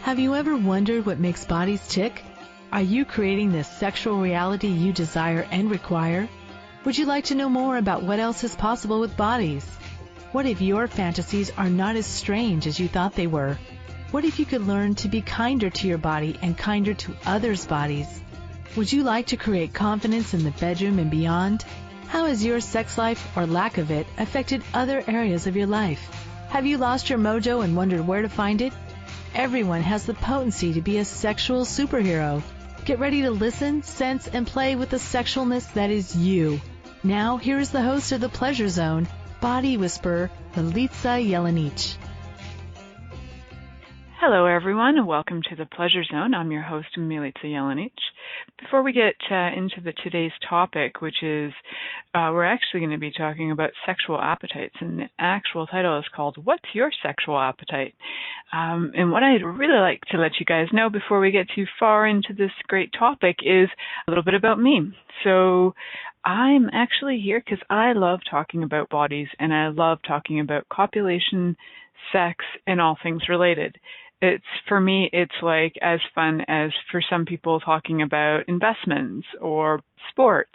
Have you ever wondered what makes bodies tick? Are you creating the sexual reality you desire and require? Would you like to know more about what else is possible with bodies? What if your fantasies are not as strange as you thought they were? What if you could learn to be kinder to your body and kinder to others' bodies? Would you like to create confidence in the bedroom and beyond? How has your sex life or lack of it affected other areas of your life? Have you lost your mojo and wondered where to find it? Everyone has the potency to be a sexual superhero. Get ready to listen, sense, and play with the sexualness that is you. Now, here is the host of The Pleasure Zone, Body Whisperer, Milica Jelenic. Hello, everyone, and welcome to The Pleasure Zone. I'm your host, Milica Jelenic. Before we get into today's topic, which is we're actually going to be talking about sexual appetites, and the actual title is called What's Your Sexual Appetite? And what I'd really like to let you guys know before we get too far into this great topic is a little bit about me. So I'm actually here because I love talking about bodies, and I love talking about copulation, sex, and all things related. For me, it's like as fun as for some people talking about investments or sports.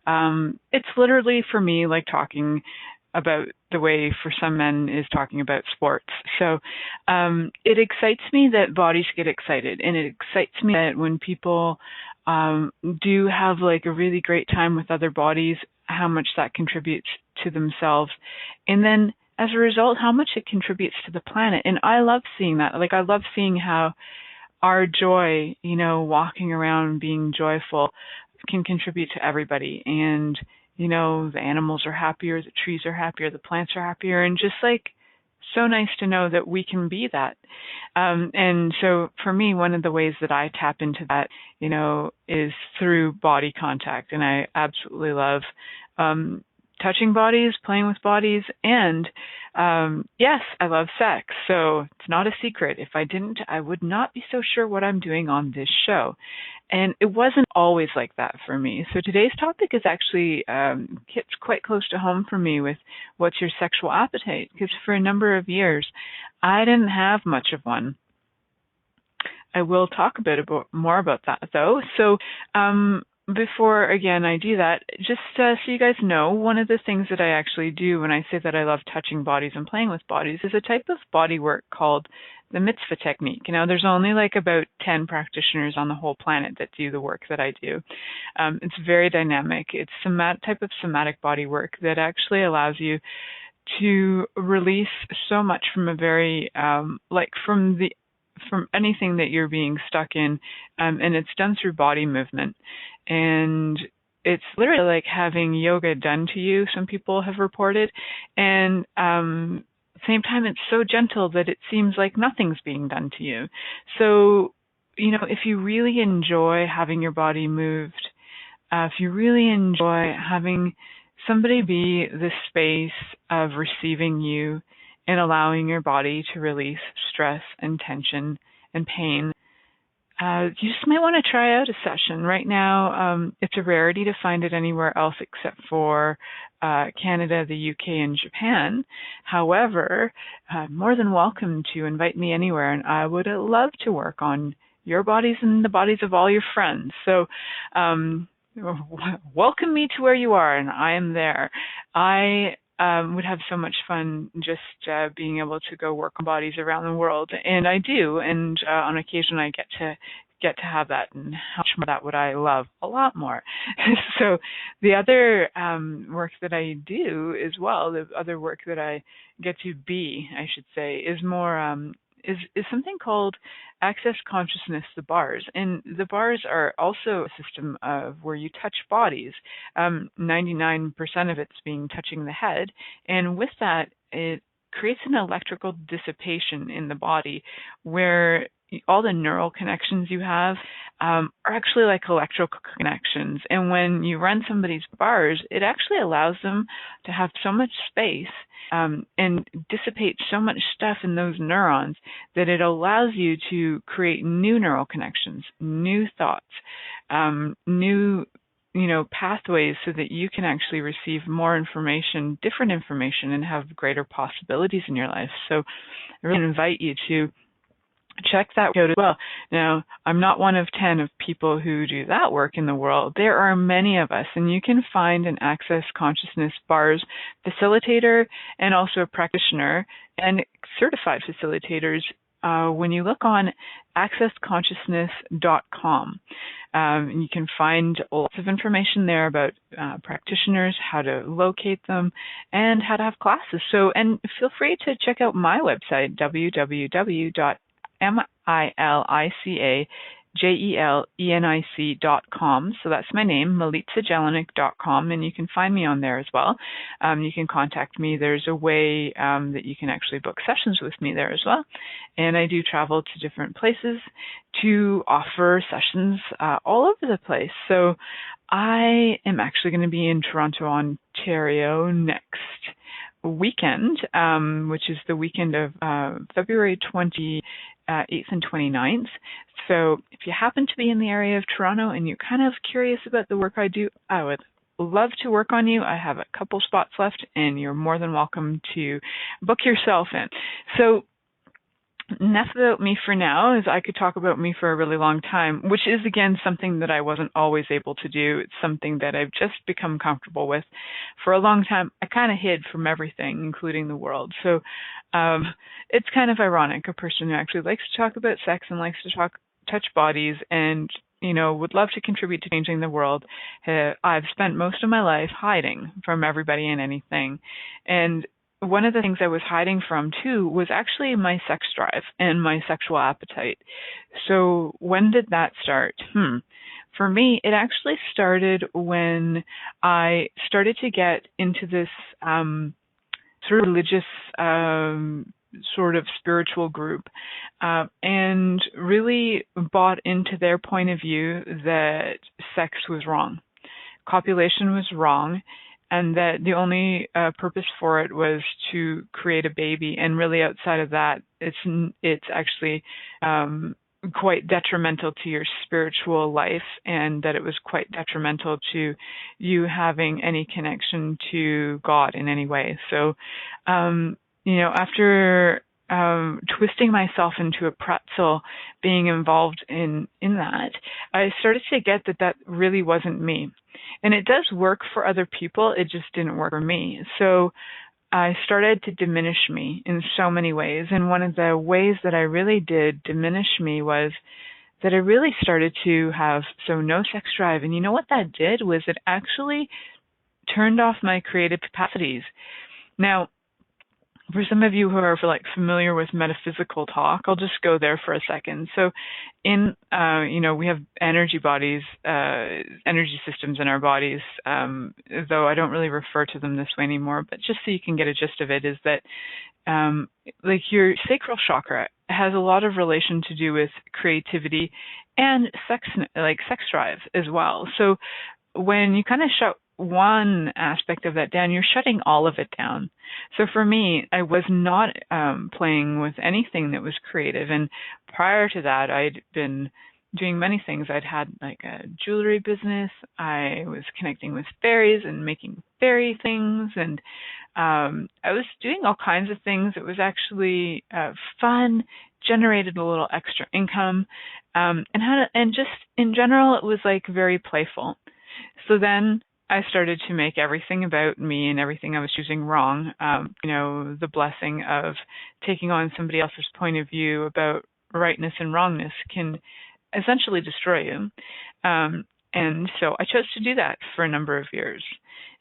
It's literally for me like talking about the way for some men is talking about sports. So it excites me that bodies get excited, and it excites me that when people do have like a really great time with other bodies, how much that contributes to themselves. And then as a result, how much it contributes to the planet. And I love seeing that. Like, I love seeing how our joy, walking around being joyful can contribute to everybody. And, the animals are happier, the trees are happier, the plants are happier, and just like so nice to know that we can be that. And so for me, one of the ways that I tap into that, is through body contact. And I absolutely love touching bodies, playing with bodies, and yes, I love sex. So it's not a secret. If I didn't, I would not be so sure what I'm doing on this show. And it wasn't always like that for me. So today's topic is actually hits quite close to home for me with what's your sexual appetite? Because for a number of years, I didn't have much of one. I will talk a bit more about that, though. So before, again, I do that, just so you guys know, one of the things that I actually do when I say that I love touching bodies and playing with bodies is a type of body work called the mitzvah technique. There's only like about 10 practitioners on the whole planet that do the work that I do. It's very dynamic. It's type of somatic body work that actually allows you to release so much from a very, from anything that you're being stuck in, and it's done through body movement. And it's literally like having yoga done to you, some people have reported. And at the same time, it's so gentle that it seems like nothing's being done to you. So, if you really enjoy having your body moved, if you really enjoy having somebody be the space of receiving you and allowing your body to release stress and tension and pain, you just might want to try out a session. Right now, it's a rarity to find it anywhere else except for Canada, the UK, and Japan. However, more than welcome to invite me anywhere, and I would love to work on your bodies and the bodies of all your friends. So welcome me to where you are, and I am there. I would have so much fun just being able to go work on bodies around the world, and I do. And on occasion, I get to have that, and how much more that would I love a lot more. So the other work that I do as well, the other work that I get to be, I should say, is more is something called Access Consciousness, the bars. And the bars are also a system of where you touch bodies. 99% of it's being touching the head. And with that, it creates an electrical dissipation in the body where all the neural connections you have are actually like electrical connections. And when you run somebody's bars, it actually allows them to have so much space and dissipate so much stuff in those neurons that it allows you to create new neural connections, new thoughts, new pathways so that you can actually receive more information, different information, and have greater possibilities in your life. So I really invite you to check that out as well. Now, I'm not one of 10 of people who do that work in the world. There are many of us, and you can find an Access Consciousness Bars facilitator and also a practitioner and certified facilitators when you look on accessconsciousness.com. You can find lots of information there about practitioners, how to locate them, and how to have classes. So, and feel free to check out my website, MilicaJelenic.com. So that's my name, MilicaJelenic.com, and you can find me on there as well. You can contact me. There's a way that you can actually book sessions with me there as well. And I do travel to different places to offer sessions all over the place. So I am actually going to be in Toronto, Ontario next weekend, which is the weekend of February 28th and 29th. So if you happen to be in the area of Toronto and you're kind of curious about the work I do, I would love to work on you. I have a couple spots left, and you're more than welcome to book yourself in. So enough about me for now, as I could talk about me for a really long time, which is, again, something that I wasn't always able to do. It's something that I've just become comfortable with. For a long time, I kind of hid from everything, including the world. So it's kind of ironic, a person who actually likes to talk about sex and likes to touch bodies and, you know, would love to contribute to changing the world. I've spent most of my life hiding from everybody and anything. And one of the things I was hiding from, too, was actually my sex drive and my sexual appetite. So when did that start? For me, it actually started when I started to get into this sort of religious sort of spiritual group and really bought into their point of view that sex was wrong, copulation was wrong, and that the only purpose for it was to create a baby. And really outside of that, it's actually quite detrimental to your spiritual life, and that it was quite detrimental to you having any connection to God in any way. So, you know, after twisting myself into a pretzel, being involved in that, I started to get that really wasn't me. And it does work for other people, it just didn't work for me. So I started to diminish me in so many ways. And one of the ways that I really did diminish me was that I really started to have no sex drive. And you know what that did was it actually turned off my creative capacities. Now, for some of you who are familiar with metaphysical talk, I'll just go there for a second. So in, we have energy bodies, energy systems in our bodies, though I don't really refer to them this way anymore, but just so you can get a gist of it, is that your sacral chakra has a lot of relation to do with creativity and sex drive as well. So when you kind of shut one aspect of that down, you're shutting all of it down. So for me, I was not playing with anything that was creative. And prior to that, I'd been doing many things. I'd had a jewelry business. I was connecting with fairies and making fairy things. And I was doing all kinds of things. It was actually fun, generated a little extra income. And just in general, it was very playful. So then I started to make everything about me and everything I was choosing wrong. The blessing of taking on somebody else's point of view about rightness and wrongness can essentially destroy you. And so I chose to do that for a number of years.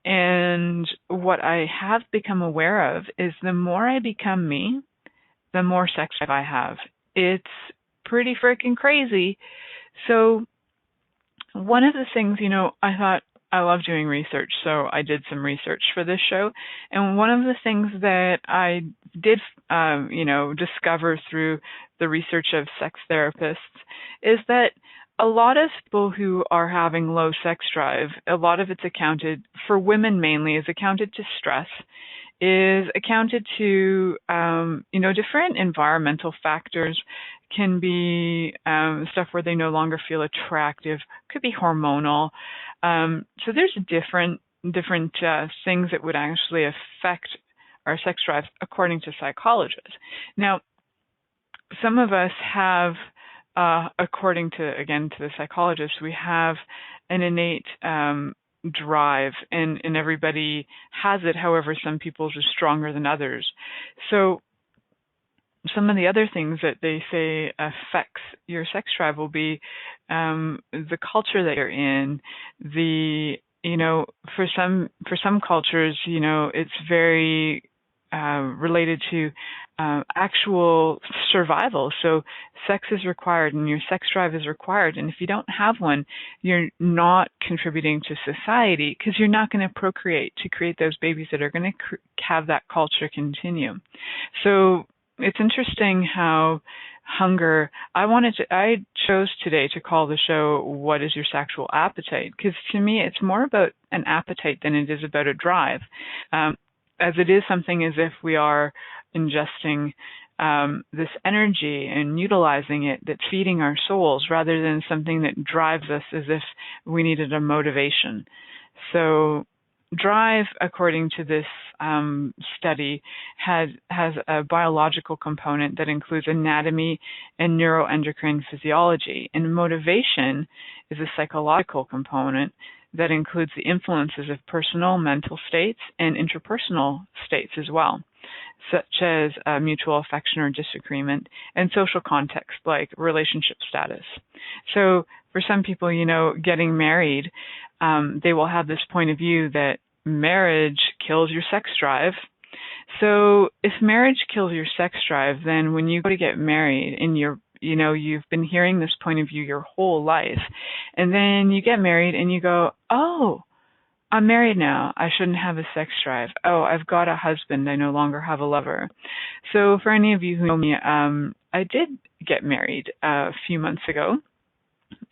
And what I have become aware of is the more I become me, the more sex drive I have. It's pretty freaking crazy. So one of the things, I thought, I love doing research, so I did some research for this show. And one of the things that I did, discover through the research of sex therapists is that a lot of people who are having low sex drive, a lot of it's accounted, for women mainly, is accounted to stress, is accounted to, different environmental factors. Can be stuff where they no longer feel attractive, could be hormonal. So there's different things that would actually affect our sex drive according to psychologists. Now, some of us have, according to, again, to the psychologists, we have an innate drive, and everybody has it. However, some people's are stronger than others. So some of the other things that they say affects your sex drive will be the culture that you're in. For some cultures, it's very related to actual survival. So sex is required and your sex drive is required. And if you don't have one, you're not contributing to society, because you're not going to procreate to create those babies that are going to have that culture continue. So it's interesting how hunger, I chose today to call the show, What is Your Sexual Appetite? Because to me, it's more about an appetite than it is about a drive. As it is something as if we are ingesting this energy and utilizing it, that's feeding our souls, rather than something that drives us as if we needed a motivation. So drive, according to this study, has a biological component that includes anatomy and neuroendocrine physiology. And motivation is a psychological component that includes the influences of personal mental states and interpersonal states as well, such as mutual affection or disagreement, and social context like relationship status. So for some people, getting married, they will have this point of view that marriage kills your sex drive. So if marriage kills your sex drive, then when you go to get married and you've been hearing this point of view your whole life, and then you get married and you go, oh, I'm married now, I shouldn't have a sex drive. Oh, I've got a husband, I no longer have a lover. So for any of you who know me, I did get married a few months ago,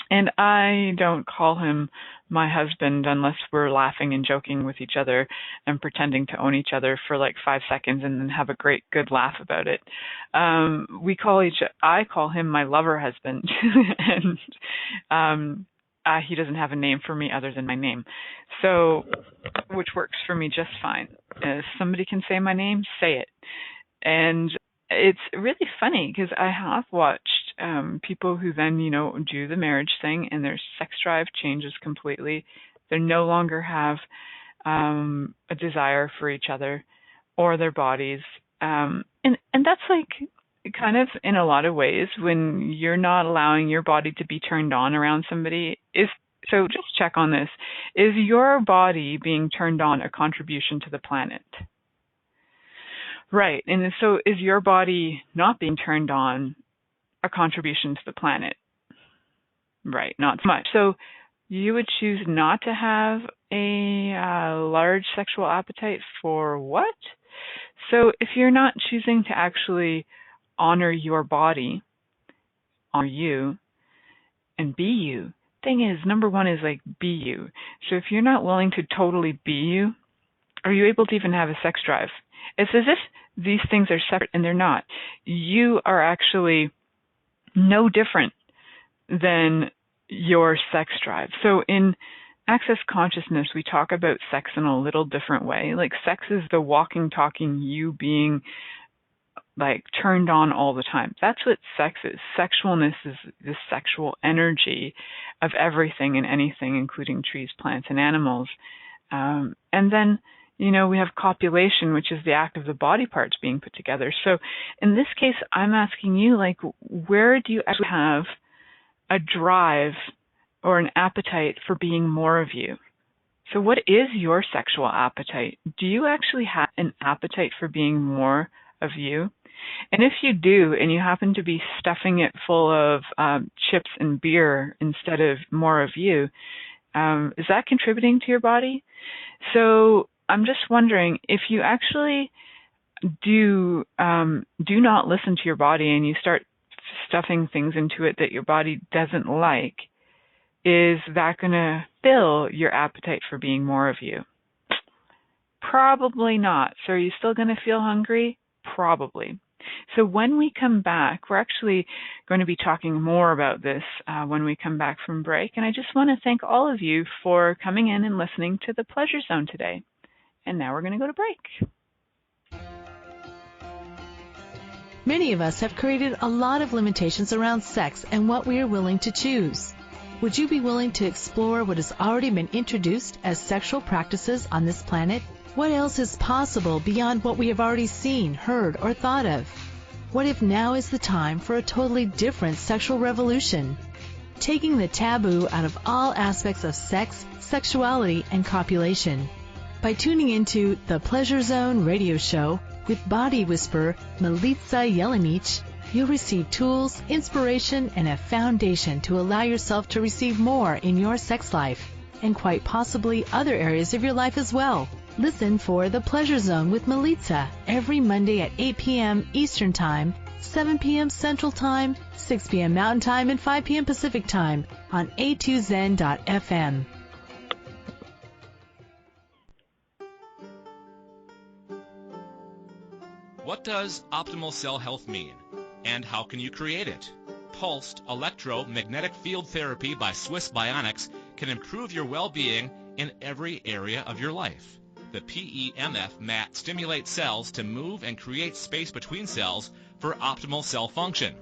and I don't call him my husband unless we're laughing and joking with each other and pretending to own each other for like 5 seconds and then have a good laugh about it. I call him my lover husband, and he doesn't have a name for me other than my name, so, which works for me just fine. If somebody can say my name, say it. And it's really funny because I have watched people who then, do the marriage thing and their sex drive changes completely. They no longer have a desire for each other or their bodies. And that's like kind of in a lot of ways when you're not allowing your body to be turned on around somebody. So just check on this. Is your body being turned on a contribution to the planet? Right. And so is your body not being turned on a contribution to the planet? Right. Not so much. So you would choose not to have a large sexual appetite for what? So if you're not choosing to actually honor your body, honor you, and be you, thing is, number one is like be you. So if you're not willing to totally be you, are you able to even have a sex drive? It's as if these things are separate, and they're not. You are actually no different than your sex drive. So in Access Consciousness, we talk about sex in a little different way. Like sex is the walking, talking, you being like turned on all the time. That's what sex is. Sexualness is the sexual energy of everything and anything, including trees, plants, and animals. And then we have copulation, which is the act of the body parts being put together. So in this case, I'm asking you, like, where do you actually have a drive or an appetite for being more of you? So what is your sexual appetite? Do you actually have an appetite for being more of you? And if you do, and you happen to be stuffing it full of chips and beer instead of more of you, is that contributing to your body? So I'm just wondering, if you actually do not listen to your body and you start stuffing things into it that your body doesn't like, is that going to fill your appetite for being more of you? Probably not. So are you still going to feel hungry? Probably. So when we come back, we're actually going to be talking more about this when we come back from break. And I just want to thank all of you for coming in and listening to the Pleasure Zone today. And now we're going to go to break. Many of us have created a lot of limitations around sex and what we are willing to choose. Would you be willing to explore what has already been introduced as sexual practices on this planet? What else is possible beyond what we have already seen, heard, or thought of? What if now is the time for a totally different sexual revolution? Taking the taboo out of all aspects of sex, sexuality, and copulation. By tuning into the Pleasure Zone radio show with body whisperer Milica Jelenic, you'll receive tools, inspiration, and a foundation to allow yourself to receive more in your sex life, and quite possibly other areas of your life as well. Listen for The Pleasure Zone with Milica every Monday at 8 p.m. Eastern Time, 7 p.m. Central Time, 6 p.m. Mountain Time, and 5 p.m. Pacific Time on a2zen.fm. What does optimal cell health mean, and how can you create it? Pulsed electromagnetic field therapy by Swiss Bionics can improve your well-being in every area of your life. The PEMF mat stimulates cells to move and create space between cells for optimal cell function.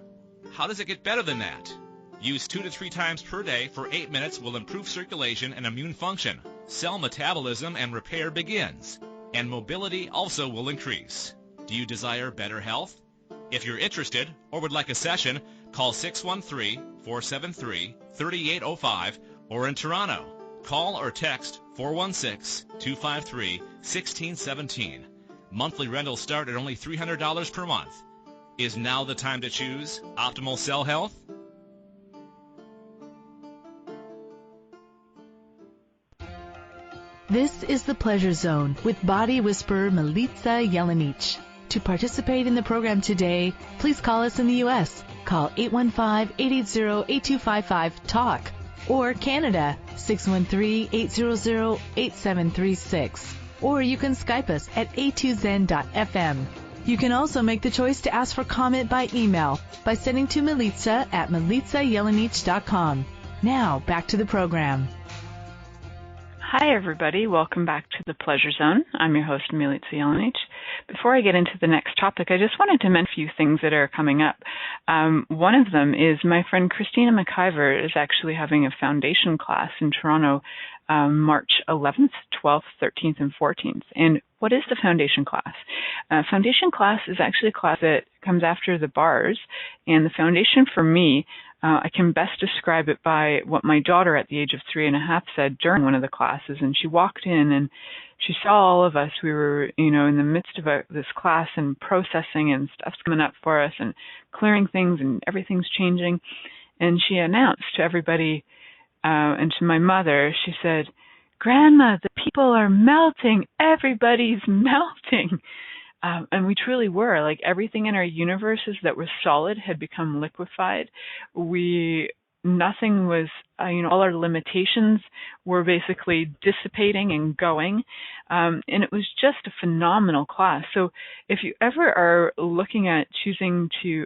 How does it get better than that? Use 2 to 3 times per day for 8 minutes will improve circulation and immune function. Cell metabolism and repair begins, and mobility also will increase. Do you desire better health? If you're interested or would like a session, call 613-473-3805 or in Toronto. Call or text 416-253-1617. Monthly rentals start at only $300 per month. Is now the time to choose optimal cell health? This is the Pleasure Zone with body whisperer Milica Jelenic. To participate in the program today, please call us in the U.S. Call 815-880-8255-TALK or Canada 613-800-8736. Or you can Skype us at a2zen.fm. You can also make the choice to ask for comment by email by sending to Milica at milicajelenic.com. Now, back to the program. Hi, everybody. Welcome back to the Pleasure Zone. I'm your host, Milica Jelenic. Before I get into the next topic, I just wanted to mention a few things that are coming up. One of them is my friend Christina McIver is actually having a foundation class in Toronto, March 11th, 12th, 13th, and 14th. And what is the foundation class? Foundation class is actually a class that comes after the bars. And the foundation for me, I can best describe it by what my daughter at the age of 3.5 said during one of the classes. And she walked in and she saw all of us. We were, in the midst of this class and processing and stuff's coming up for us and clearing things and everything's changing. And she announced to everybody and to my mother, she said, "Grandma, the people are melting. Everybody's melting." And we truly were. Like everything in our universes that was solid had become liquefied. Nothing was, all our limitations were basically dissipating and going. And it was just a phenomenal class. So if you ever are looking at choosing to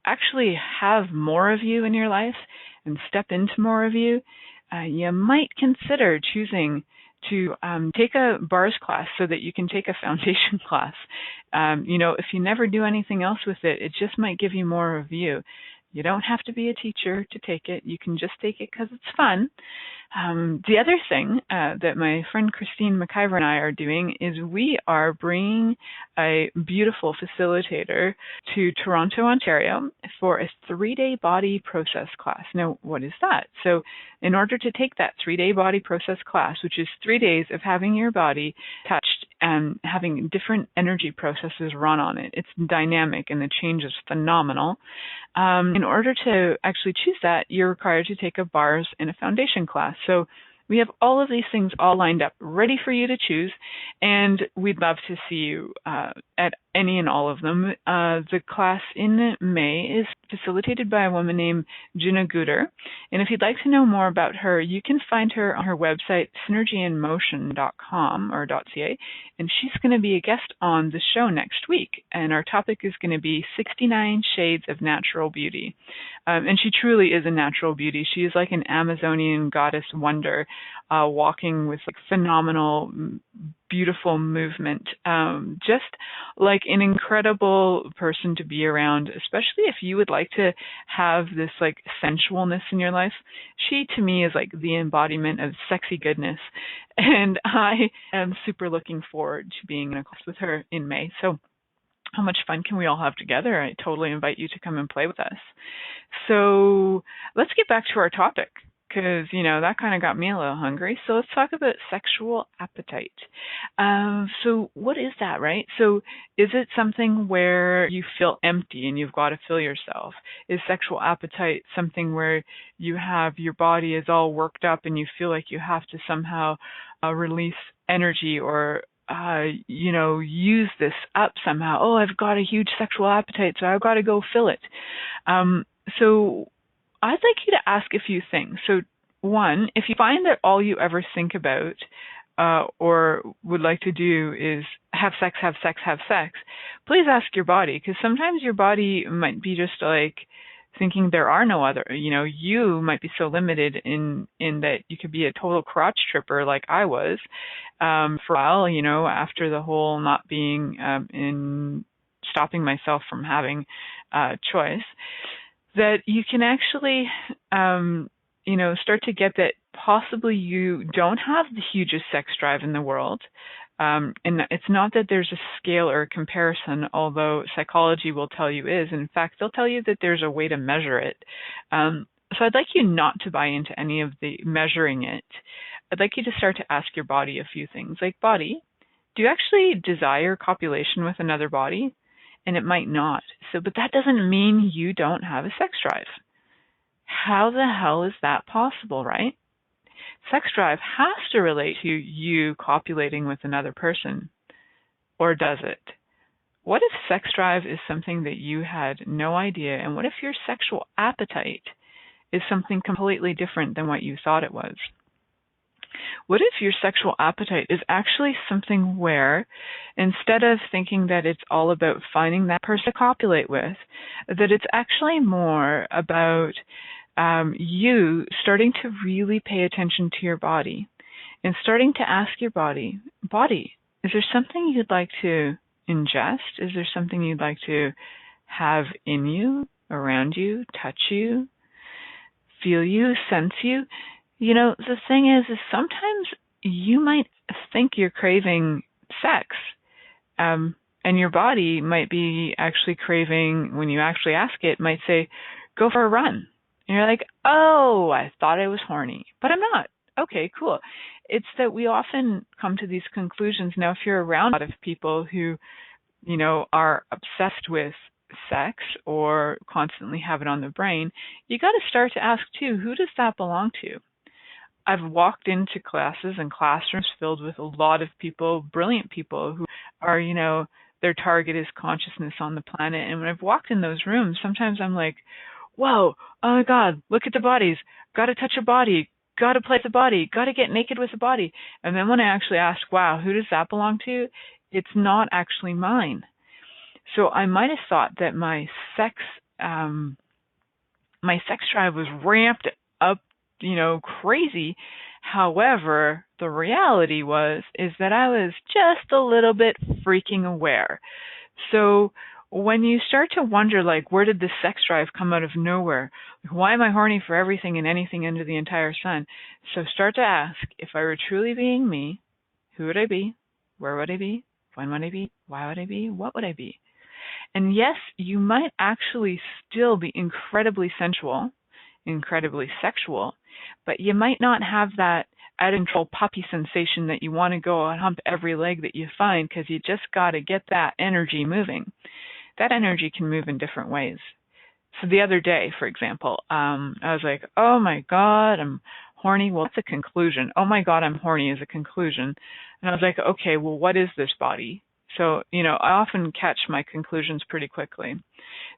actually have more of you in your life and step into more of you, you might consider choosing to take a bars class so that you can take a foundation class. If you never do anything else with it, it just might give you more of you. You don't have to be a teacher to take it. You can just take it because it's fun. The other thing that my friend Christine McIver and I are doing is we are bringing a beautiful facilitator to Toronto, Ontario for a 3-day body process class. Now, what is that? So in order to take that 3-day body process class, which is 3 days of having your body touched and having different energy processes run on it, it's dynamic and the change is phenomenal. In order to actually choose that, you're required to take a bars and a foundation class. So we have all of these things all lined up, ready for you to choose, and we'd love to see you at any and all of them. The class in May is facilitated by a woman named Gina Guder, and if you'd like to know more about her, you can find her on her website, synergyinmotion.com or .ca, and she's going to be a guest on the show next week, and our topic is going to be 69 Shades of Natural Beauty. And she truly is a natural beauty. She is like an Amazonian goddess wonder, walking with like phenomenal beautiful movement. Just like an incredible person to be around, especially if you would like to have this like sensualness in your life. She to me is like the embodiment of sexy goodness. And I am super looking forward to being in a class with her in May. So how much fun can we all have together? I totally invite you to come and play with us. So let's get back to our topic, because, that kind of got me a little hungry. So let's talk about sexual appetite. So what is that, right? So is it something where you feel empty and you've got to fill yourself? Is sexual appetite something where your body is all worked up and you feel like you have to somehow release energy or use this up somehow? Oh, I've got a huge sexual appetite, so I've got to go fill it. So I'd like you to ask a few things. So one, if you find that all you ever think about or would like to do is have sex, please ask your body, because sometimes your body might be just like thinking there are no other, you might be so limited in that you could be a total crotch tripper like I was for a while, after the whole not being in stopping myself from having choice, that you can actually, start to get that possibly you don't have the hugest sex drive in the world. And it's not that there's a scale or a comparison, although psychology will tell you is. In fact, they'll tell you that there's a way to measure it. So I'd like you not to buy into any of the measuring it. I'd like you to start to ask your body a few things. Like, body, do you actually desire copulation with another body? And it might not. But that doesn't mean you don't have a sex drive. How the hell is that possible, right? Sex drive has to relate to you copulating with another person. Or does it? What if sex drive is something that you had no idea? And what if your sexual appetite is something completely different than what you thought it was? What if your sexual appetite is actually something where, instead of thinking that it's all about finding that person to copulate with, that it's actually more about you starting to really pay attention to your body and starting to ask your body, is there something you'd like to ingest? Is there something you'd like to have in you, around you, touch you, feel you, sense you? The thing is sometimes you might think you're craving sex, and your body might be actually craving, when you actually ask it, might say, go for a run. And you're like, oh, I thought I was horny, but I'm not. Okay, cool. It's that we often come to these conclusions. Now, if you're around a lot of people who, are obsessed with sex or constantly have it on the brain, you got to start to ask too, who does that belong to? I've walked into classes and classrooms filled with a lot of people, brilliant people who are, their target is consciousness on the planet. And when I've walked in those rooms, sometimes I'm like, whoa, oh my God, look at the bodies. Got to touch a body. Got to play with the body. Got to get naked with the body. And then when I actually ask, wow, who does that belong to? It's not actually mine. So I might have thought that my sex drive was ramped up, crazy. However, the reality is that I was just a little bit freaking aware. So when you start to wonder, like, where did this sex drive come out of nowhere? Why am I horny for everything and anything under the entire sun? So start to ask, if I were truly being me, who would I be? Where would I be? When would I be? Why would I be? What would I be? And yes, you might actually still be incredibly sensual, incredibly sexual, but you might not have that out-of-control puppy sensation that you want to go and hump every leg that you find, because you just got to get that energy moving. That energy can move in different ways. So the other day, for example, I was like, oh my God, I'm horny. Well, that's a conclusion. Oh my God, I'm horny is a conclusion. And I was like, okay, well, what is this body? So, I often catch my conclusions pretty quickly.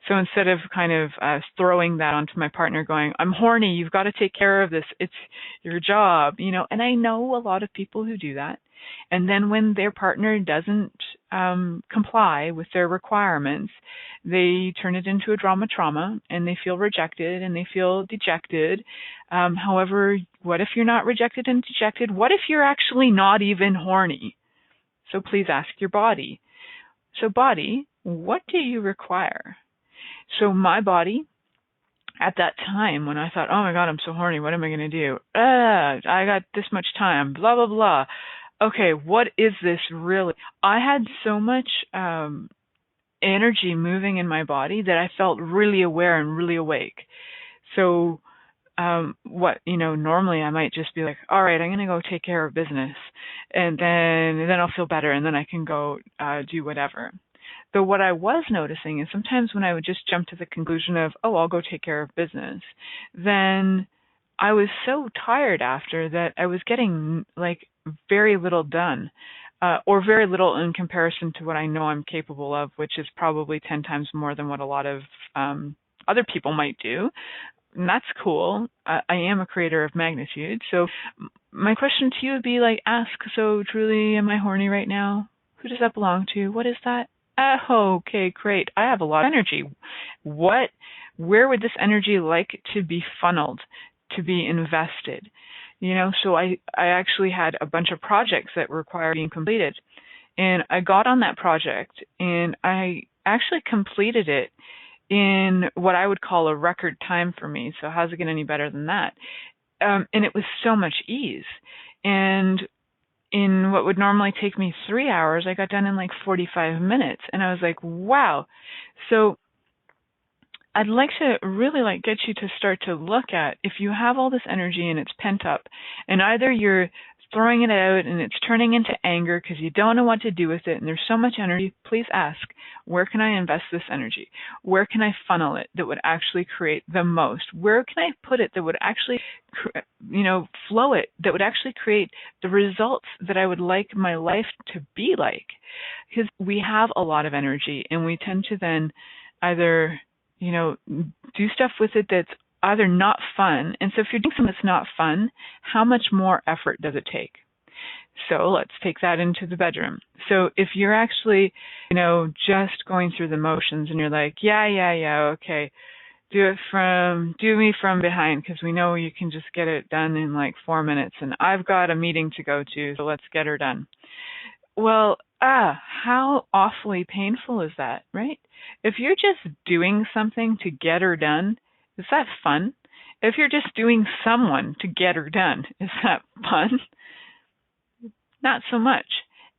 So instead of kind of throwing that onto my partner going, I'm horny, you've got to take care of this, it's your job, and I know a lot of people who do that. And then when their partner doesn't comply with their requirements, they turn it into a trauma, and they feel rejected and they feel dejected. However, what if you're not rejected and dejected? What if you're actually not even horny? So please ask your body. So body, what do you require? So my body, at that time when I thought, oh my God, I'm so horny, what am I going to do? I got this much time, blah, blah, blah. Okay, what is this really? I had so much energy moving in my body that I felt really aware and really awake. So normally I might just be like, all right, I'm going to go take care of business, and then I'll feel better, and then I can go do whatever. Though what I was noticing is sometimes when I would just jump to the conclusion of, oh, I'll go take care of business, then I was so tired after that I was getting like very little done, or very little in comparison to what I know I'm capable of, which is probably 10 times more than what a lot of other people might do. And that's cool. I am a creator of magnitude. So my question to you would be like, ask, so truly, am I horny right now? Who does that belong to? What is that? Oh, okay, great. I have a lot of energy. Where would this energy like to be funneled, to be invested? So I actually had a bunch of projects that required being completed. And I got on that project and I actually completed it in what I would call a record time for me. So how's it get any better than that? And it was so much ease. And in what would normally take me 3 hours, I got done in like 45 minutes. And I was like, wow. So I'd like to really get you to start to look at, if you have all this energy and it's pent up, and either you're throwing it out and it's turning into anger because you don't know what to do with it and there's so much energy, please ask, where can I invest this energy? Where can I funnel it that would actually create the most? Where can I put it that would actually, flow it, that would actually create the results that I would like my life to be like? Because we have a lot of energy and we tend to then either do stuff with it that's either not fun. And so if you're doing something that's not fun, how much more effort does it take? So let's take that into the bedroom. So if you're actually, just going through the motions and you're like, yeah, okay, do me from behind, because we know you can just get it done in like 4 minutes and I've got a meeting to go to, so let's get her done. Well, how awfully painful is that, right? If you're just doing something to get her done, is that fun? If you're just doing someone to get her done, is that fun? Not so much.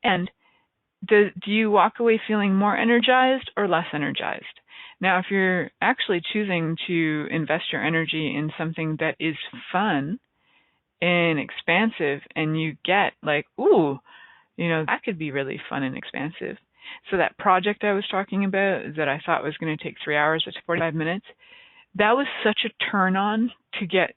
And do you walk away feeling more energized or less energized? Now, if you're actually choosing to invest your energy in something that is fun and expansive, and you get like, ooh, that could be really fun and expansive. So that project I was talking about that I thought was going to take 3 hours, it's 45 minutes. That was such a turn on to get,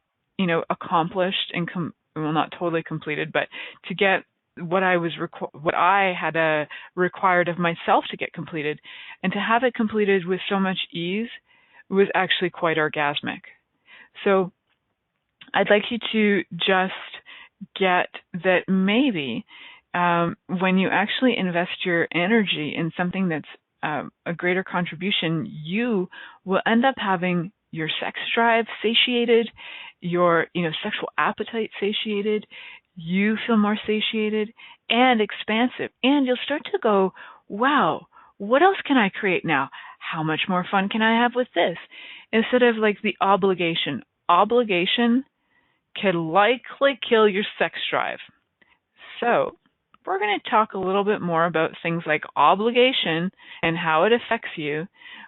accomplished and not totally completed, but to get what I had required of myself to get completed, and to have it completed with so much ease was actually quite orgasmic. So I'd like you to just get that maybe when you actually invest your energy in something that's a greater contribution, you will end up having your sex drive satiated, your sexual appetite satiated, you feel more satiated and expansive. And you'll start to go, wow, what else can I create now? How much more fun can I have with this? Instead of like the obligation. Obligation can likely kill your sex drive. So we're going to talk a little bit more about things like obligation and how it affects you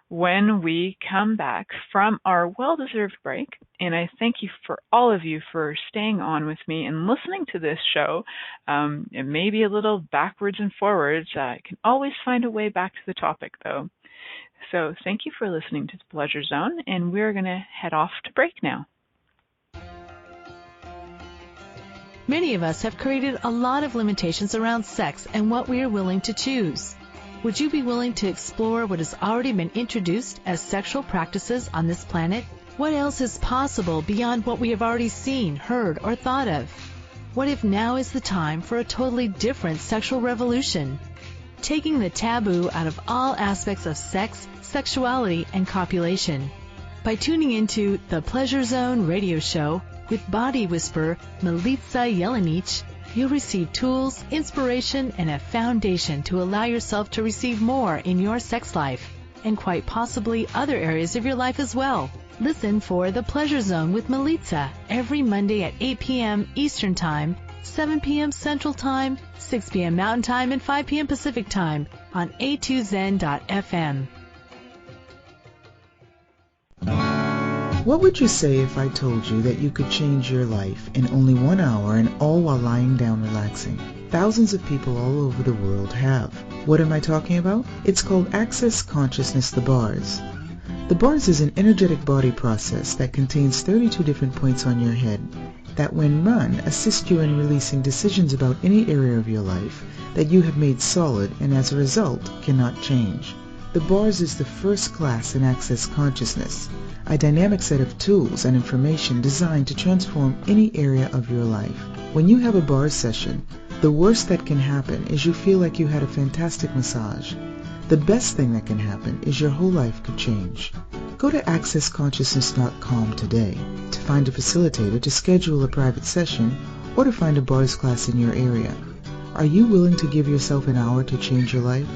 when we come back from our well-deserved break. And I thank you for all of you for staying on with me and listening to this show. It may be a little backwards and forwards. I can always find a way back to the topic, though. So thank you for listening to The Pleasure Zone, and we're going to head off to break now. Many of us have created a lot of limitations around sex and what we are willing to choose. Would you be willing to explore what has already been introduced as sexual practices on this planet? What else is possible beyond what we have already seen, heard, or thought of? What if now is the time for a totally different sexual revolution? Taking the taboo out of all aspects of sex, sexuality, and copulation. By tuning into The Pleasure Zone radio show with body whisperer Milica Jelenic, You'll receive tools, inspiration, and a foundation to allow yourself to receive more in your sex life, and quite possibly other areas of your life as well. Listen for The Pleasure Zone with Milica every Monday at 8 p.m. Eastern Time, 7 p.m. Central Time, 6 p.m. Mountain Time, and 5 p.m. Pacific Time on a2zen.fm. What would you say if I told you that you could change your life in only 1 hour and all while lying down relaxing? Thousands of people all over the world have. What am I talking about? It's called Access Consciousness, the bars. The bars is an energetic body process that contains 32 different points on your head that when run assist you in releasing decisions about any area of your life that you have made solid and as a result cannot change. The bars is the first class in Access Consciousness, a dynamic set of tools and information designed to transform any area of your life. When you have a bars session, the worst that can happen is you feel like you had a fantastic massage. The best thing that can happen is your whole life could change. Go to accessconsciousness.com today to find a facilitator to schedule a private session or to find a bars class in your area. Are you willing to give yourself an hour to change your life?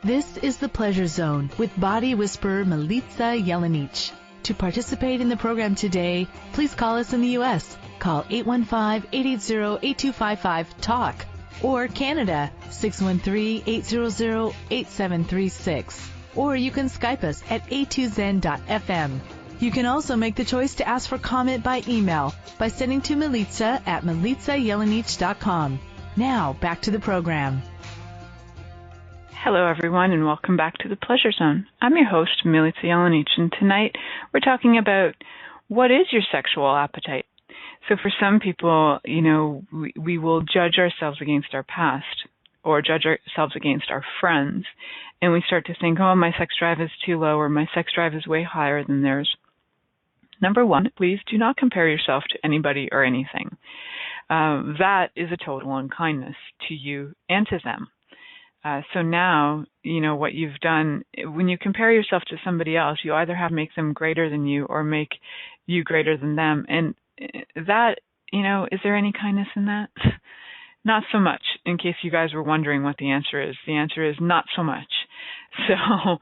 This is The Pleasure Zone with body whisperer Milica Jelenic. To participate in the program today, please call us in the U.S. Call 815-880-8255-TALK or Canada 613-800-8736. Or you can Skype us at a2zen.fm. You can also make the choice to ask for comment by email by sending to Milica at milicajelenic.com. Now, back to the program. Hello, everyone, and welcome back to The Pleasure Zone. I'm your host, Milica Jelenic, and tonight we're talking about what is your sexual appetite. So for some people, we will judge ourselves against our past or judge ourselves against our friends, and we start to think, oh, my sex drive is too low or my sex drive is way higher than theirs. Number one, please do not compare yourself to anybody or anything. That is a total unkindness to you and to them. So now, what you've done, when you compare yourself to somebody else, you either have to make them greater than you or make you greater than them. And that, is there any kindness in that? Not so much, in case you guys were wondering what the answer is. The answer is not so much. So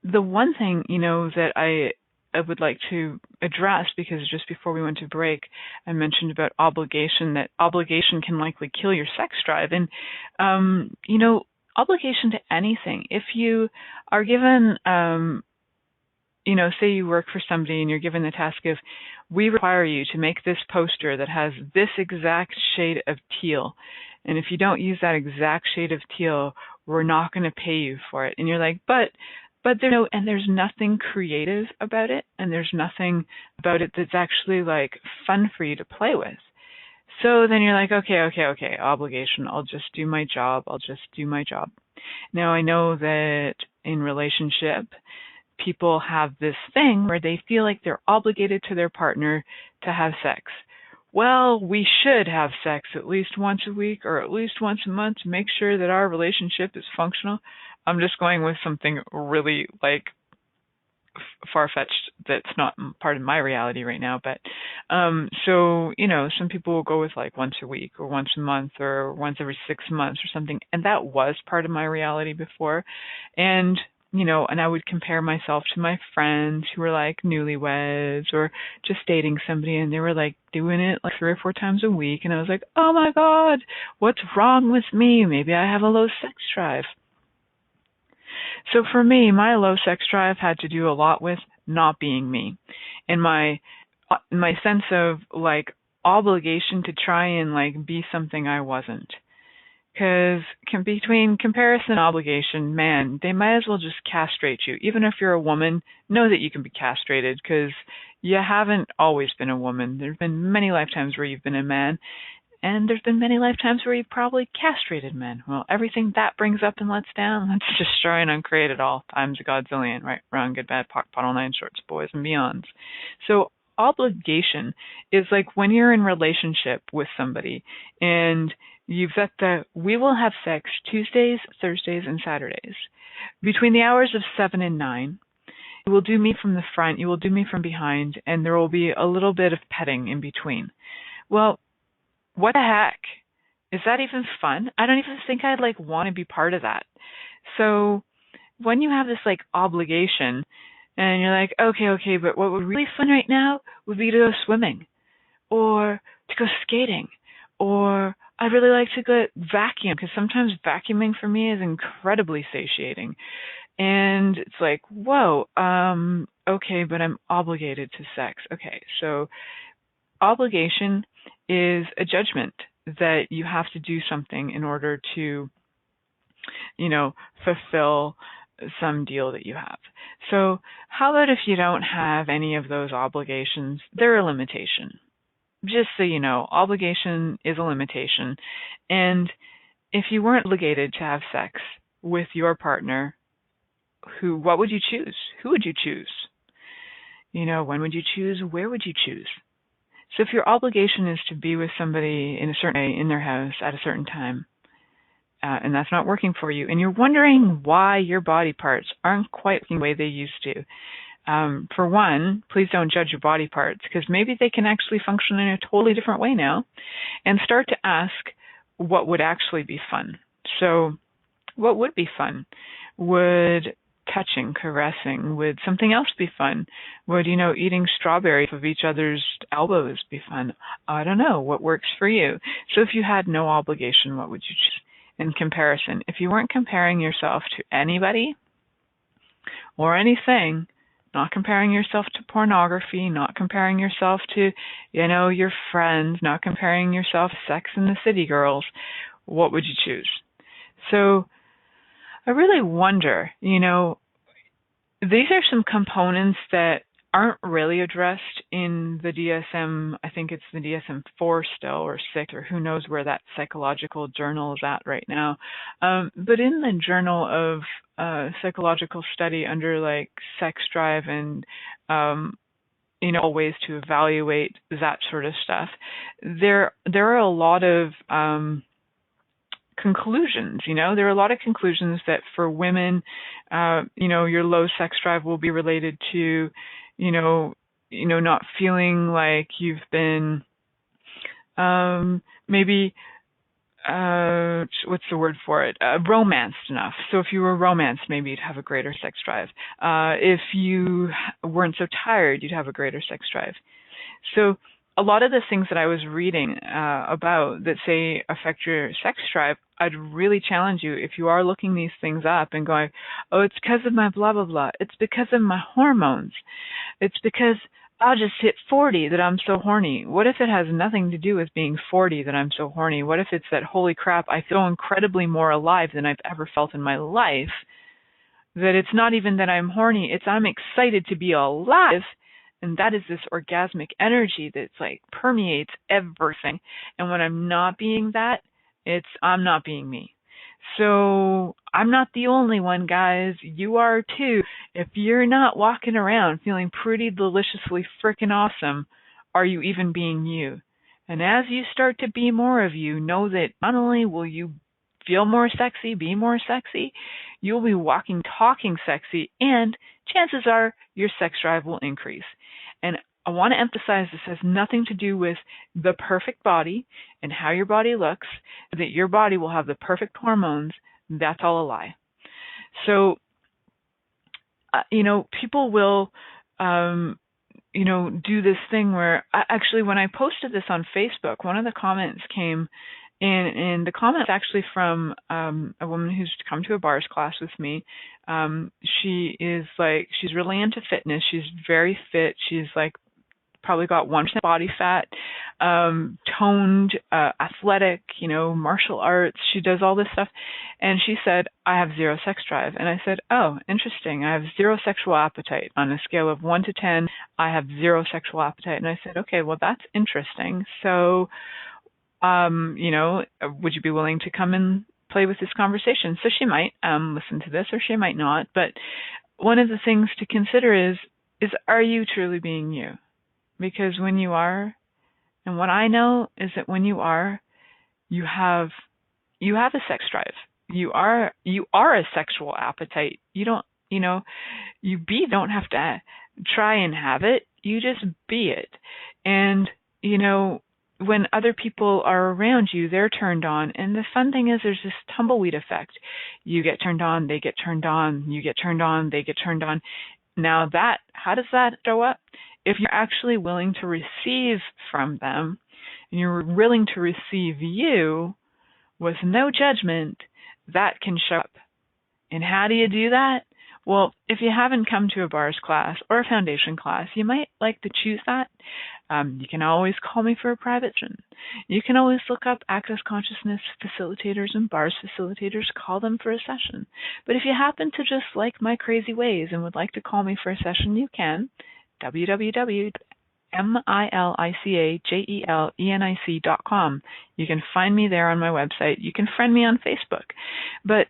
the one thing, that I would like to address, because just before we went to break, I mentioned about obligation, that obligation can likely kill your sex drive. And, obligation to anything. If you are given, say you work for somebody and you're given the task of, we require you to make this poster that has this exact shade of teal. And if you don't use that exact shade of teal, we're not going to pay you for it. And you're like, but there's nothing creative about it, and there's nothing about it that's actually like fun for you to play with. So then you're like, okay, obligation. I'll just do my job. Now I know that in relationship, people have this thing where they feel like they're obligated to their partner to have sex. Well, we should have sex at least once a week or at least once a month to make sure that our relationship is functional. I'm just going with something really far-fetched that's not part of my reality right now. But so, some people will go with once a week or once a month or once every 6 months or something. And that was part of my reality before. And and I would compare myself to my friends who were newlyweds or just dating somebody, and they were doing it 3 or 4 times a week. And I was like, oh my God, what's wrong with me? Maybe I have a low sex drive. So for me, my low sex drive had to do a lot with not being me, and my sense of obligation to try and be something I wasn't. Because between comparison and obligation, man, they might as well just castrate you. Even if you're a woman, know that you can be castrated, because you haven't always been a woman. There's been many lifetimes where you've been a man, and there's been many lifetimes where you've probably castrated men. Well, everything that brings up and lets down, let's destroy and uncreate it all, times a godzillion, right, wrong, good, bad, pock, pot, all nine shorts, boys and beyonds. So obligation is when you're in relationship with somebody, and you've got we will have sex Tuesdays, Thursdays, and Saturdays between the hours of 7 and 9. You will do me from the front, you will do me from behind, and there will be a little bit of petting in between. Well, what the heck? Is that even fun? I don't even think I'd want to be part of that. So when you have this obligation and you're like, okay, but what would be really fun right now would be to go swimming or to go skating, or I'd really like to go vacuum, because sometimes vacuuming for me is incredibly satiating. And it's like, whoa, okay, but I'm obligated to sex. Okay, so obligation is a judgment that you have to do something in order to, fulfill some deal that you have. So how about if you don't have any of those obligations? They're a limitation. Just so you know, obligation is a limitation. And if you weren't obligated to have sex with your partner, what would you choose? Who would you choose? When would you choose? Where would you choose? So if your obligation is to be with somebody in a certain way in their house at a certain time, and that's not working for you, and you're wondering why your body parts aren't quite the way they used to, for one, please don't judge your body parts, because maybe they can actually function in a totally different way now, and start to ask what would actually be fun. So what would be fun? Would touching, caressing, would something else be fun? Would, eating strawberries of each other's elbows be fun? I don't know. What works for you? So if you had no obligation, what would you choose? In comparison, if you weren't comparing yourself to anybody or anything, not comparing yourself to pornography, not comparing yourself to, your friends, not comparing yourself to Sex and the City girls, what would you choose? So I really wonder, these are some components that aren't really addressed in the DSM. I think it's the DSM-4 still, or 6, or who knows where that psychological journal is at right now. But in the Journal of Psychological Study under sex drive and, ways to evaluate that sort of stuff, there are a lot of conclusions. There are a lot of conclusions that for women, your low sex drive will be related to, not feeling like you've been, maybe, what's the word for it? Romanced enough. So if you were romanced, maybe you'd have a greater sex drive. If you weren't so tired, you'd have a greater sex drive. So a lot of the things that I was reading about that say affect your sex drive, I'd really challenge you, if you are looking these things up and going, oh, it's because of my blah, blah, blah. It's because of my hormones. It's because I'll just hit 40 that I'm so horny. What if it has nothing to do with being 40 that I'm so horny? What if it's that, holy crap, I feel incredibly more alive than I've ever felt in my life? That it's not even that I'm horny, it's I'm excited to be alive. And that is this orgasmic energy that's permeates everything. And when I'm not being that, I'm not being me. So I'm not the only one, guys. You are too. If you're not walking around feeling pretty deliciously freaking awesome, are you even being you? And as you start to be more of you, know that not only will you feel more sexy, be more sexy, you'll be walking, talking sexy, and chances are your sex drive will increase. And I want to emphasize this has nothing to do with the perfect body and how your body looks, that your body will have the perfect hormones. That's all a lie. So, people will, do this thing where, actually, when I posted this on Facebook, one of the comments came in, and the comment is actually from a woman who's come to a bars class with me. She's really into fitness. She's very fit. She's probably got 1% body fat, toned, athletic, martial arts. She does all this stuff. And she said, I have zero sex drive. And I said, oh, interesting. I have zero sexual appetite. On a scale of 1 to 10, I have zero sexual appetite. And I said, okay, well, that's interesting. So, would you be willing to come and play with this conversation? So she might listen to this, or she might not. But one of the things to consider is are you truly being you? Because when you are, and what I know is that when you are, you have a sex drive. You are a sexual appetite. You don't you don't have to try and have it. You just be it. And, when other people are around you, they're turned on. And the fun thing is there's this tumbleweed effect. You get turned on, they get turned on, you get turned on, they get turned on. Now how does that show up? If you're actually willing to receive from them, and you're willing to receive you with no judgment, that can show up. And how do you do that? Well, if you haven't come to a bars class or a foundation class, you might like to choose that. You can always call me for a private session. You can always look up Access Consciousness facilitators and bars facilitators, call them for a session. But if you happen to just like my crazy ways and would like to call me for a session, you can. www.milicajelenic.com. You can find me there on my website. You can friend me on Facebook. But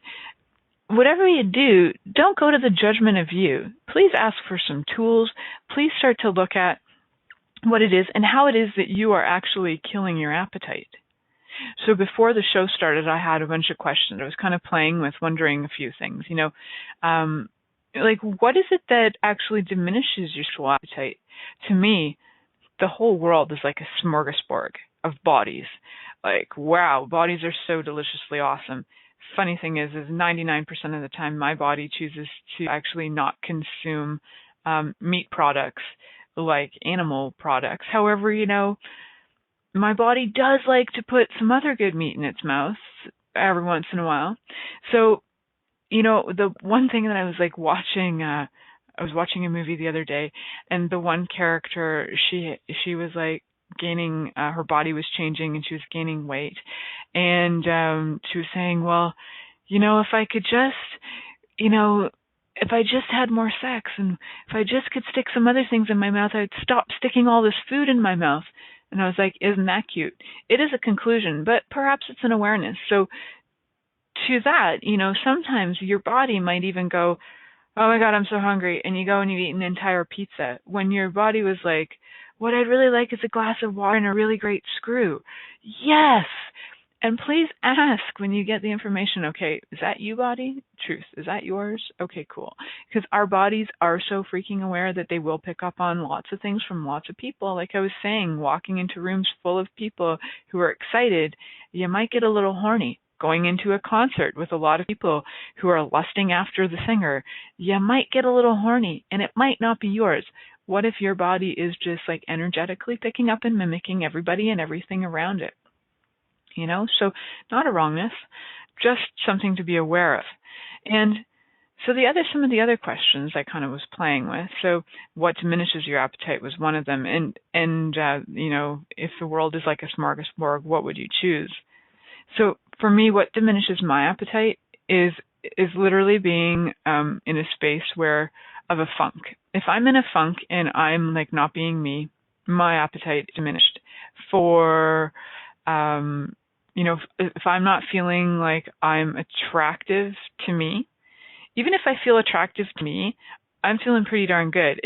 whatever you do, don't go to the judgment of you. Please ask for some tools. Please start to look at what it is and how it is that you are actually killing your appetite. So before the show started, I had a bunch of questions. I was kind of playing with wondering a few things, like what is it that actually diminishes your sexual appetite? To me, the whole world is like a smorgasbord of bodies. Like, wow, bodies are so deliciously awesome. Funny thing is 99% of the time my body chooses to actually not consume meat products like animal products. However, my body does like to put some other good meat in its mouth every once in a while. So, the one thing that I was like watching, I was watching a movie the other day, and the one character, she was like gaining, her body was changing and she was gaining weight. And she was saying, well, if I could just, if I just had more sex and if I just could stick some other things in my mouth, I'd stop sticking all this food in my mouth. And I was like, isn't that cute? It is a conclusion, but perhaps it's an awareness. So to that, sometimes your body might even go, oh my God, I'm so hungry. And you go and you eat an entire pizza when your body was like, what I'd really like is a glass of water and a really great screw. Yes. And please ask when you get the information, okay, is that you, body? Truth, is that yours? Okay, cool. Because our bodies are so freaking aware that they will pick up on lots of things from lots of people. Like I was saying, walking into rooms full of people who are excited, you might get a little horny. Going into a concert with a lot of people who are lusting after the singer, you might get a little horny, and it might not be yours. What if your body is just like energetically picking up and mimicking everybody and everything around it? So not a wrongness, just something to be aware of. And so some of the other questions I kind of was playing with. So what diminishes your appetite was one of them. And if the world is like a smorgasbord, what would you choose? So for me, what diminishes my appetite is literally being in a space of a funk. If I'm in a funk and I'm like not being me, my appetite is diminished. For if I'm not feeling like I'm attractive to me, even if I feel attractive to me, I'm feeling pretty darn good.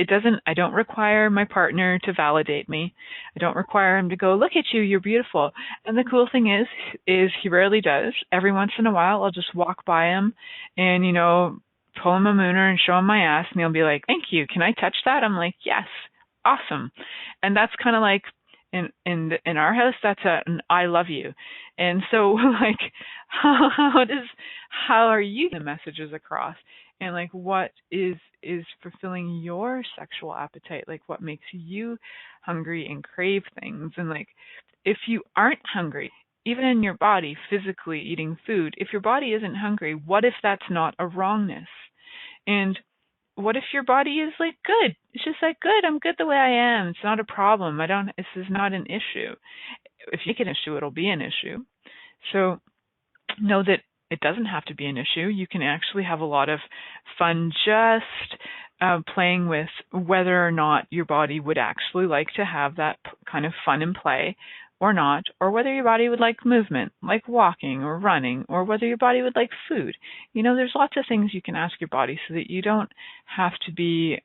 I don't require my partner to validate me. I don't require him to go, look at you, you're beautiful. And the cool thing is he rarely does. Every once in a while, I'll just walk by him and, pull him a mooner and show him my ass, and he'll be like, thank you. Can I touch that? I'm like, yes. Awesome. And that's kind of like, in our house, that's an I love you. And so like, how are you getting the messages across? And like, what is fulfilling your sexual appetite? Like, what makes you hungry and crave things? And like, if you aren't hungry, even in your body, physically eating food, if your body isn't hungry, what if that's not a wrongness? And what if your body is like, good? It's just like, good, I'm good the way I am. It's not a problem. This is not an issue. If you make an issue, it'll be an issue. So know that it doesn't have to be an issue. You can actually have a lot of fun just playing with whether or not your body would actually like to have that kind of fun and play or not, or whether your body would like movement, like walking or running, or whether your body would like food. There's lots of things you can ask your body so that you don't have to be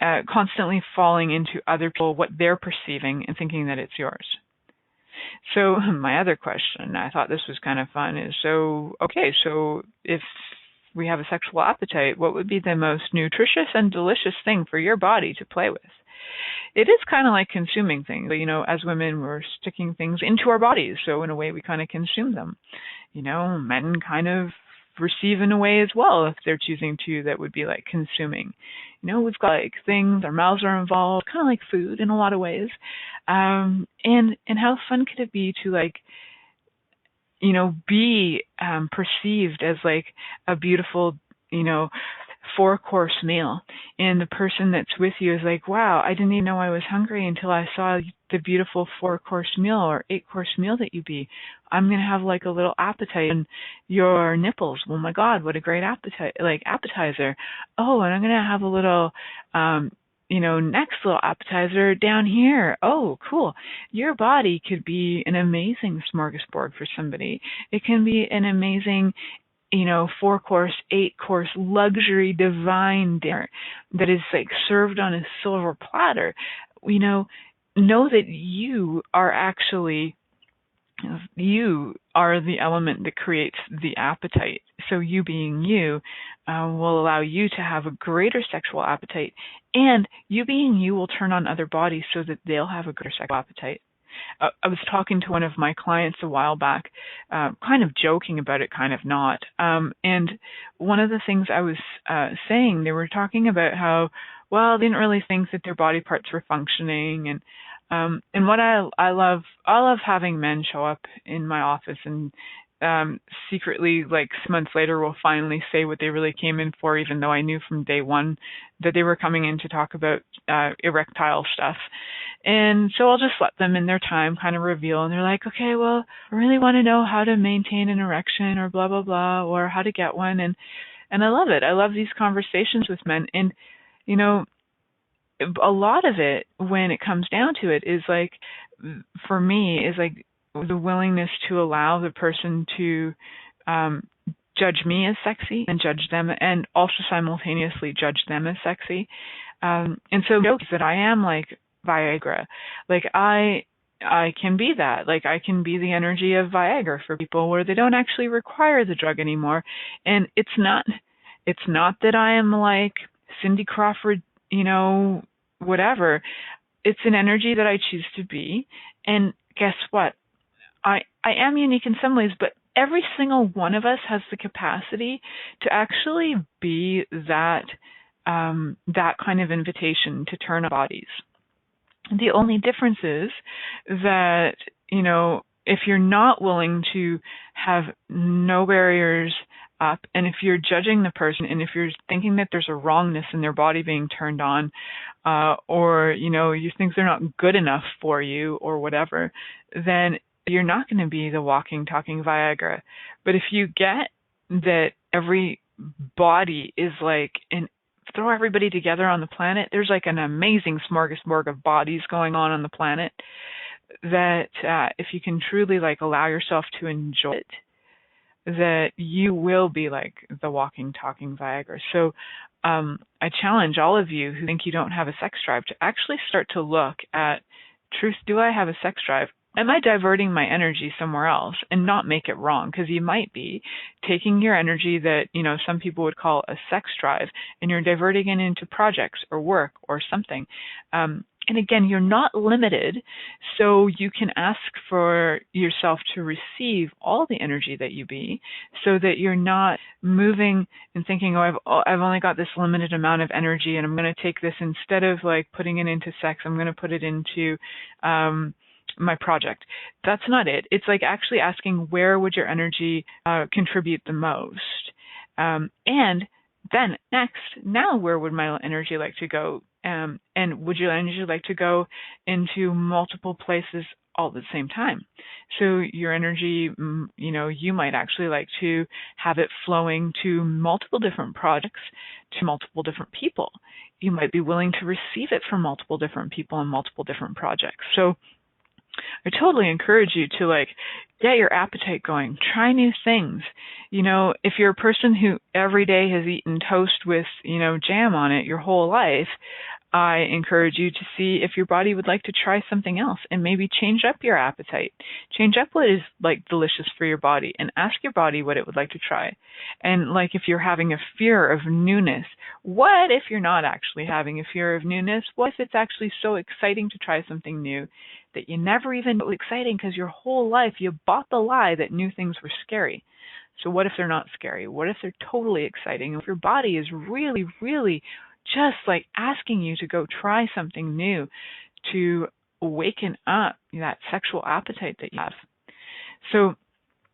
constantly falling into other people, what they're perceiving and thinking that it's yours. So my other question, I thought this was kind of fun, is so if we have a sexual appetite, what would be the most nutritious and delicious thing for your body to play with? It is kind of like consuming things. As women, we're sticking things into our bodies. So in a way, we kind of consume them. Men kind of receive in a way as well if they're choosing to. That would be like consuming. We've got like things, our mouths are involved, kind of like food in a lot of ways. And how fun could it be to like, be perceived as like a beautiful, 4-course meal, and the person that's with you is like, wow, I didn't even know I was hungry until I saw the beautiful 4-course meal or 8-course meal that you be. I'm going to have like a little appetite on your nipples. Oh my God, what a great appetizer. Oh, and I'm going to have a little, next little appetizer down here. Oh, cool. Your body could be an amazing smorgasbord for somebody. It can be an amazing 4-course, 8-course luxury divine dinner that is like served on a silver platter. Know that you are actually, you are the element that creates the appetite. So you being you will allow you to have a greater sexual appetite, and you being you will turn on other bodies so that they'll have a greater sexual appetite. I was talking to one of my clients a while back, kind of joking about it, kind of not. And one of the things I was saying, they were talking about how, well, they didn't really think that their body parts were functioning. And what I love having men show up in my office and secretly, like 6 months later, will finally say what they really came in for, even though I knew from day one that they were coming in to talk about erectile stuff. And so I'll just let them in their time kind of reveal, and they're like, okay, well, I really want to know how to maintain an erection or blah, blah, blah, or how to get one. And I love it. I love these conversations with men. And, a lot of it, when it comes down to it, is like, for me, is like the willingness to allow the person to judge me as sexy and judge them, and also simultaneously judge them as sexy. And so jokes that I am like Viagra. Like I can be that. Like I can be the energy of Viagra for people where they don't actually require the drug anymore. And it's not that I am like Cindy Crawford, whatever. It's an energy that I choose to be. And guess what? I am unique in some ways, but every single one of us has the capacity to actually be that kind of invitation to turn on bodies. The only difference is that, if you're not willing to have no barriers up, and if you're judging the person, and if you're thinking that there's a wrongness in their body being turned on, or, you think they're not good enough for you or whatever, then you're not going to be the walking, talking Viagra. But if you get that every body is like throw everybody together on the planet, there's like an amazing smorgasbord of bodies going on the planet, that if you can truly like allow yourself to enjoy it, that you will be like the walking, talking Viagra. So I challenge all of you who think you don't have a sex drive to actually start to look at, truth, do I have a sex drive? Am I diverting my energy somewhere else, and not make it wrong? Because you might be taking your energy that, some people would call a sex drive, and you're diverting it into projects or work or something. And again, you're not limited, so you can ask for yourself to receive all the energy that you be, so that you're not moving and thinking, I've only got this limited amount of energy, and I'm going to take this, instead of like putting it into sex, I'm going to put it into my project. That's not it. It's like actually asking, where would your energy contribute the most? And then now where would my energy like to go? And would your energy like to go into multiple places all at the same time? So your energy, you might actually like to have it flowing to multiple different projects, to multiple different people. You might be willing to receive it from multiple different people and multiple different projects. So I totally encourage you to like get your appetite going. Try new things. If you're a person who every day has eaten toast with, jam on it your whole life, I encourage you to see if your body would like to try something else and maybe change up your appetite. Change up what is like delicious for your body and ask your body what it would like to try. And like if you're having a fear of newness, what if you're not actually having a fear of newness? What if it's actually so exciting to try something new that you never even knew it was exciting because your whole life you bought the lie that new things were scary? So what if they're not scary? What if they're totally exciting? If your body is really, really just like asking you to go try something new, to awaken up that sexual appetite that you have. So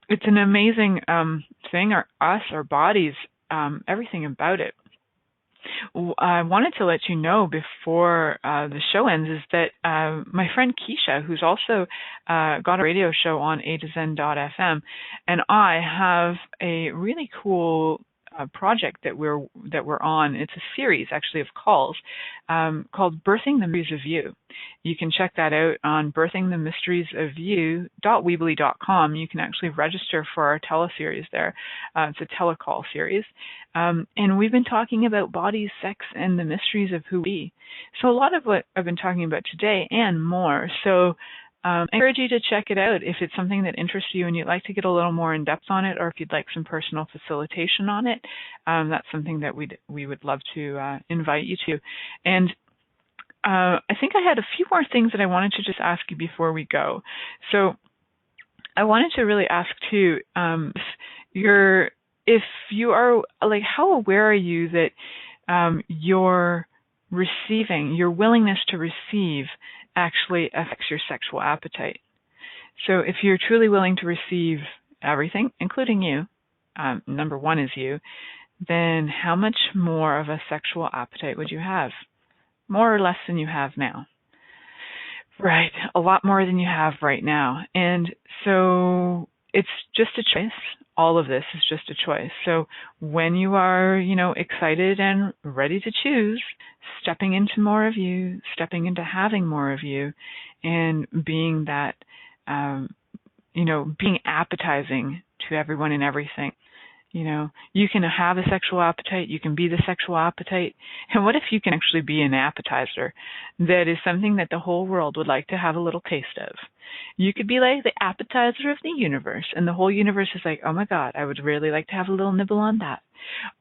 it's an amazing thing, our bodies, everything about it. I wanted to let you know before the show ends is that my friend Keisha, who's also got a radio show on A2Zen.fm, and I have a really cool project that we're on. It's a series actually of calls called Birthing the Mysteries of You. You can check that out on birthingthemysteriesofyou.weebly.com. You can actually register for our teleseries there. It's a telecall series. And we've been talking about bodies, sex, and the mysteries of who we are. So a lot of what I've been talking about today and more. So I encourage you to check it out if it's something that interests you and you'd like to get a little more in depth on it, or if you'd like some personal facilitation on it. That's something that we would love to invite you to. And I think I had a few more things that I wanted to just ask you before we go. So I wanted to really ask too, if you are like, how aware are you that your willingness to receive actually affects your sexual appetite? So if you're truly willing to receive everything, including you, number one is you, then how much more of a sexual appetite would you have? More or less than you have now? Right, a lot more than you have right now. And so it's just a choice. All of this is just a choice. So when you are, excited and ready to choose, stepping into more of you, stepping into having more of you, and being that, being appetizing to everyone and everything. You can have a sexual appetite, you can be the sexual appetite, and what if you can actually be an appetizer that is something that the whole world would like to have a little taste of? You could be like the appetizer of the universe, and the whole universe is like, oh my God, I would really like to have a little nibble on that.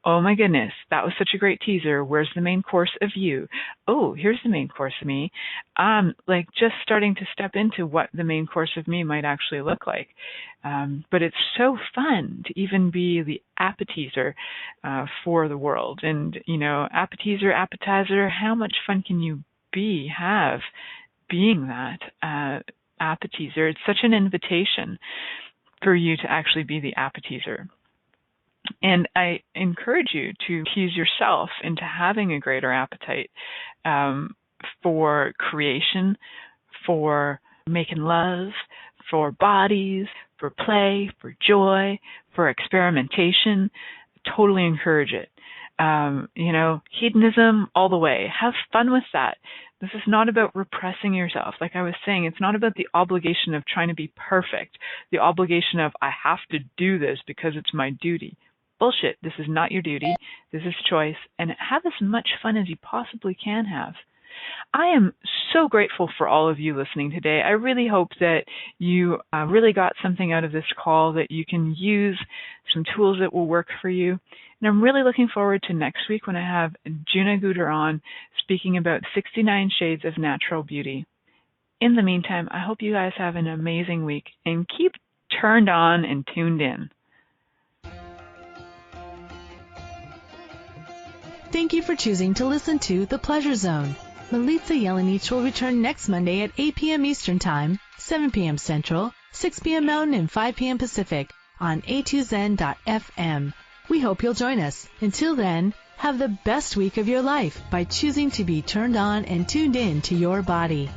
Oh my goodness, that was such a great teaser. Where's the main course of you? Oh, here's the main course of me. Like just starting to step into what the main course of me might actually look like. But it's so fun to even be the appetizer for the world. And, appetizer, how much fun can you have being that appetizer? It's such an invitation for you to actually be the appetizer. And I encourage you to tease yourself into having a greater appetite for creation, for making love, for bodies, for play, for joy, for experimentation. Totally encourage it. Hedonism all the way. Have fun with that. This is not about repressing yourself. Like I was saying, it's not about the obligation of trying to be perfect, the obligation of I have to do this because it's my duty. Bullshit. This is not your duty. This is choice. And have as much fun as you possibly can have. I am so grateful for all of you listening today. I really hope that you really got something out of this call, that you can use some tools that will work for you. And I'm really looking forward to next week when I have Juna Guder on speaking about 69 Shades of Natural Beauty. In the meantime, I hope you guys have an amazing week and keep turned on and tuned in. Thank you for choosing to listen to The Pleasure Zone. Milica Jelenic will return next Monday at 8 p.m. Eastern Time, 7 p.m. Central, 6 p.m. Mountain, and 5 p.m. Pacific on A2Zen.fm. We hope you'll join us. Until then, have the best week of your life by choosing to be turned on and tuned in to your body.